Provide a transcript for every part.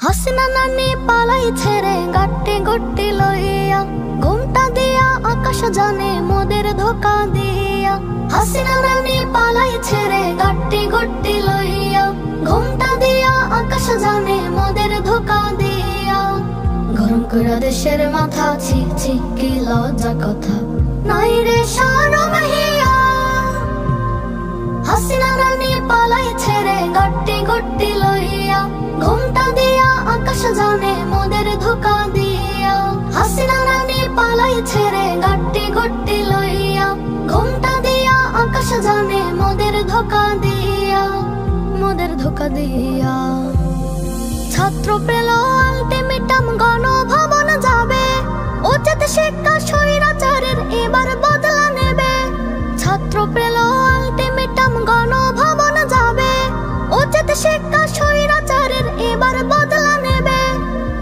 হাসিনা নানি পালাইছে রে গাট্টি গুট্টি লইয়া, ঘুমটা দিয়া আকাশ জানে মোদের ধোকা দিয়া। হাসিনা নানি পালাইছে রে গাট্টি গুট্টি লইয়া, ঘুমটা দিয়া আকাশ জানে মোদের ধোকা দিয়া। গরম কইরা দেশের মাথা, ছি ছি কি লজ্জা কথা, নাই রে শরম হিয়া। হাসিনা নানি পালাইছে রে গাট্টি গুট্টি লইয়া, ঘুমটা দিয়া আকাশ জানে মোদের ধোকা দিয়া। হাসিনা নানি পালাইছে রে গাট্টি গুট্টি লইয়া, ঘুমটা দিয়া আকাশ জানে মোদের ধোকা দিয়া, মোদের ধোকা দিয়া। ছাত্র পেল আলটিমেটাম, গণভবন যাবে, উচিত শিক্ষা স্বৈরাচারের এবার বদলা নেবে। ছাত্র পেল আলটিমেটাম, গণভবন যাবে, উচিত শিক্ষা স্বৈরাচারের এবার বদলা নেবে।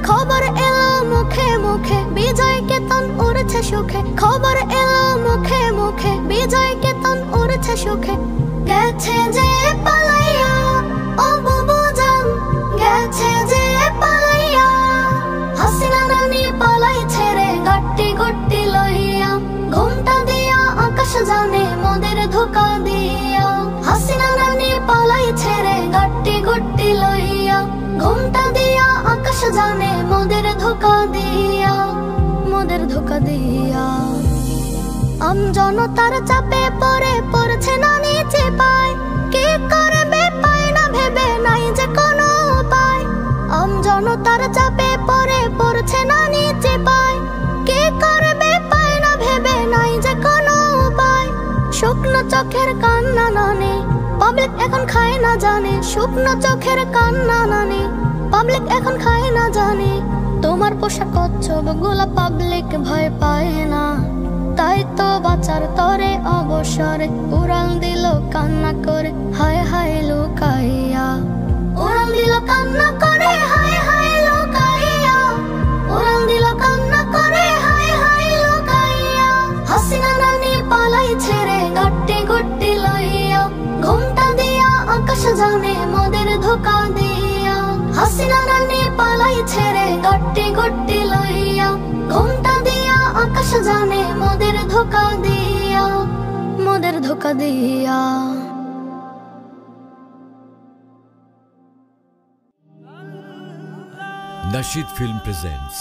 খবর এলো মুখে মুখে, বিজয় কেতন উড়ছে সুখে। খবর এলো মুখে মুখে, বিজয় কেতন উড়ছে সুখে। গেছে যে পালাইয়া ও বুবু জান, গেছে যে পালাইয়া। হাসিনা নানি পালাইছে রে গাট্টি গুট্টি লইয়া, ঘুমটা দিয়া আকাশ জানে মোদের ধোকা দিয়া। হাসিনা নানি পালাইছে রে গাট্টি গুট্টি লইয়া, ঘুমটা দিয়া আকাশ জানে মোদের ধোকা দিয়া, মোদের ধোকা দিয়া। জনতার চাপে পড়ছে না নিচে পায়, কি করবে পায় না ভেবে নাই যে কোনো উপায়। জনতার চাপে পড়ছে না নিচে পায়, কি করবে পায় না ভেবে নাই যে কোনো উপায়। শুকনো চোখের কান্না নানে, পাবলিক এখন খায় না জানে। শুকনো চোখের কান্না নানে, পাবলিক এখন খায় না জানে। তোমার পোশাক কচ্ছপ গুলা পাবলিক ভয় পায় না, তাই তো বাঁচার তরে অবসরে উড়াল দিল কান্না করে হায় হায় লুকাইয়া। উড়াল দিল কান্না করে হায় হায় লুকাইয়া, উড়াল দিল কান্না করে হায় হায় লুকাইয়া। হাসিনা নানি পালাইছে রে গাট্টি গুট্টি লইয়া, ঘুমটা দিয়া আকাশ জানে মোদের ধোকা দিয়া। হাসিনা নানি পালাইছে রে গাট্টি গুট্টি লইয়া, ঘুমটা দিয়া আকাশ জানে মোদের ধোকা দিয়া, মোদের ধোকা দিয়া। Nasheed Film presents